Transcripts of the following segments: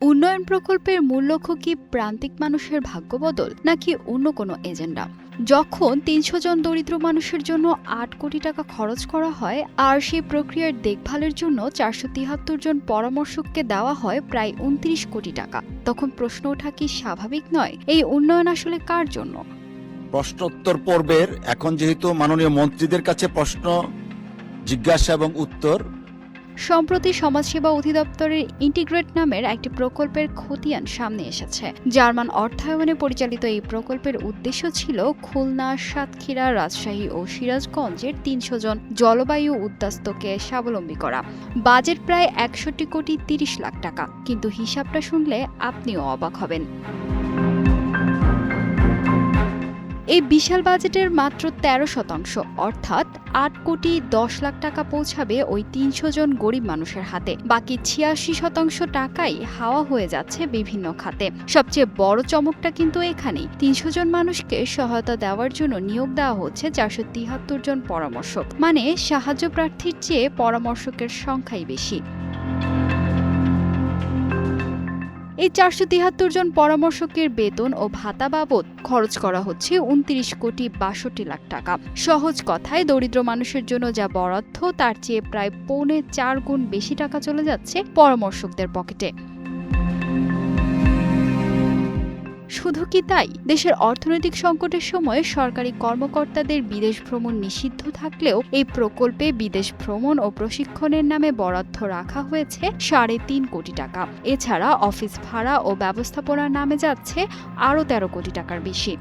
উন্নয়ন প্রকল্পের মূল লক্ষ্য কি প্রান্তিক মানুষের ভাগ্য বদল নাকি অন্য কোনো এজেন্ডা? যখন ৩০০ জন দরিদ্র মানুষের জন্য ৮ কোটি টাকা খরচ করা হয় আর সেই প্রক্রিয়ার দেখভালের জন্য ৪৭৩ জন পরামর্শককে দেওয়া হয় প্রায় ২৯ কোটি টাকা, তখন প্রশ্ন ওঠা কি স্বাভাবিক নয়? এই উন্নয়ন আসলে কার জন্য? প্রশ্নোত্তর পর্বের এখন যেহেতু মাননীয় মন্ত্রীদের কাছে প্রশ্ন, জিজ্ঞাসা এবং উত্তর। সম্প্রতি সমাজসেবা অধিদপ্তরের ইন্টিগ্রেট নামের একটি প্রকল্পের খতিয়ান সামনে এসেছে। জার্মান অর্থায়নে পরিচালিত এই প্রকল্পের উদ্দেশ্য ছিল খুলনা, সাতক্ষীরা, রাজশাহী ও সিরাজগঞ্জের ৩০০ জন জলবায়ু উদ্বাস্তুকে স্বাবলম্বী করা। বাজেট প্রায় ৬১ কোটি ৩০ লাখ টাকা, কিন্তু হিসাবটা শুনলে আপনিও অবাক হবেন। এই বিশাল বাজেটের মাত্র ১৩%, অর্থাৎ ৮ কোটি ১০ লাখ টাকা পৌঁছাবে ওই ৩০০ জন গরিব মানুষের হাতে। বাকি ৮৬% টাকাই হাওয়া হয়ে যাচ্ছে বিভিন্ন খাতে। সবচেয়ে বড় চমকটা কিন্তু এখানেই, ৩০০ জন মানুষকে সহায়তা দেওয়ার জন্য নিয়োগ দেওয়া হচ্ছে ৪৭৩ জন পরামর্শক, মানে সাহায্য প্রার্থীর চেয়ে পরামর্শকের সংখ্যাই বেশি। এই ৪৭৩ জন পরামর্শকের বেতন ও ভাতা বাবদ খরচ করা হচ্ছে ২৯ কোটি ৬২ লাখ টাকা। সহজ কথায়, দরিদ্র মানুষের জন্য যা বরাদ্দ তার চেয়ে প্রায় ৪.৫ গুণ বেশি টাকা চলে যাচ্ছে পরামর্শকদের পকেটে। শুধু কি তাই, দেশের অর্থনৈতিক সংকটের সময় সরকারি কর্মকর্তাদের বিদেশ ভ্রমণ নিষিদ্ধ থাকলেও এই প্রকল্পে বিদেশ ভ্রমণ ও প্রশিক্ষণের নামে বরাদ্দ রাখা হয়েছে ৩.৫ কোটি টাকা। এছাড়া অফিস ভাড়া ও ব্যবস্থাপনার নামে যাচ্ছে আরও ১৩ কোটি টাকার বেশি।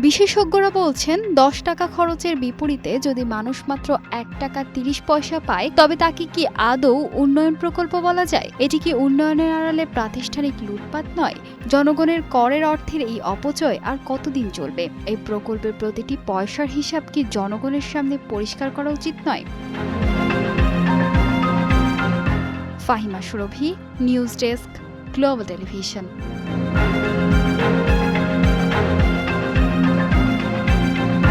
বিশেষজ্ঞরা বলছেন, ১০ টাকা খরচের বিপরীতে যদি মানুষ মাত্র ১ টাকা ৩০ পয়সা পায়, তবে তাকে কি আদৌ উন্নয়ন প্রকল্প বলা যায়? এটি কি উন্নয়নের আড়ালে প্রাতিষ্ঠানিক লুটপাট নয়? জনগণের করের অর্থের এই অপচয় আর কতদিন চলবে? এই প্রকল্পের প্রতিটি পয়সার হিসাব কি জনগণের সামনে পরিষ্কার করা উচিত নয়? ফাহিমা সুরভি, নিউজ ডেস্ক, গ্লোবাল টেলিভিশন।